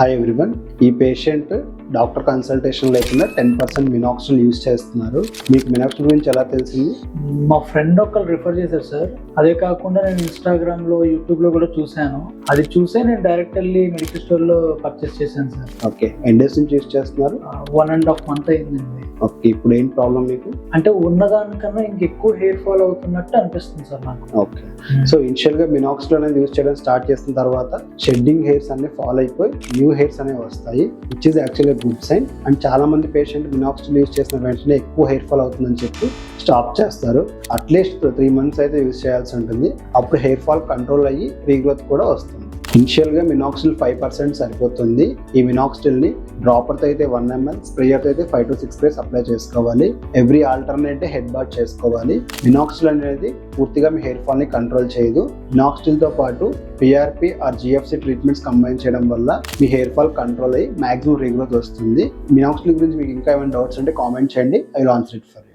Hi everyone, ఈ patient doctor consultation లేకుండా 10% మినాక్సిల్ use చేస్తున్నారు. మీకు మినాక్సిల్ గురించి ఎలా తెలిసింది? మా ఫ్రెండ్ ఒకళ్ళు రిఫర్ చేశారు సార్. అదే కాకుండా నేను ఇన్స్టాగ్రామ్ లో, యూట్యూబ్ లో కూడా చూశాను. అది చూసే నేను డైరెక్ట్ వెళ్ళి మెడికల్ స్టోర్ లో పర్చేస్ చేశాను సార్. ఓకే, ఎన్ని డేస్ నుంచి యూజ్ చేస్తున్నారు? 1.5 month అయిందండి. ఓకే, ఇప్పుడు ఏం ప్రాబ్లం మీకు? అంటే ఉన్నదానికన్నా ఇంకెక్కువ హెయిర్ ఫాల్ అవుతున్నట్టు అనిపిస్తుంది సార్ నాకు. ఓకే, సో ఇనిషియల్ గా మినాక్సిల్ అనేది యూజ్ చేయడం స్టార్ట్ చేసిన తర్వాత షెడ్డింగ్ హెయిర్స్ అన్ని ఫాల్ అయిపోయి న్యూ హెయిర్స్ అనేవి వస్తాయి, which is actually good sign. And చాలా మంది పేషెంట్ మినాక్సిల్ యూజ్ చేసిన వెంటనే ఎక్కువ హెయిర్ ఫాల్ అవుతుందని చెప్పి స్టాప్ చేస్తారు. అట్లీస్ట్ 3 months అయితే యూజ్ చేయాల్సి ఉంటుంది. అప్పుడు హెయిర్ ఫాల్ కంట్రోల్ అయ్యి రీగ్రోత్ కూడా వస్తుంది. ఇనిషియల్ గా మినాక్సిల్ 5% సరిపోతుంది. ఈ మినాక్సిల్ ని డ్రాపర్ తో అయితే 1 ml, స్ప్రేయర్ తో అయితే 5 to 6 sprays అప్లై చేసుకోవాలి. ఎవ్రీ ఆల్టర్నేట్ హెడ్ బాత్ చేసుకోవాలి. మినాక్సిల్ అనేది పూర్తిగా మీ హెయిర్ ఫాల్ ని కంట్రోల్ చేయదు. మినాక్సిల్ తో పాటు PRP or GFC treatments combine చేయడం వల్ల మీ హెయిర్ ఫాల్ కంట్రోల్ అయ్యి మాక్సిమం రీగ్రోత్ వస్తుంది. మినాక్సిల్ గురించి మీకు ఇంకా ఏమైనా డౌట్స్ ఉంటే కామెంట్ చేయండి. I will answer it for you.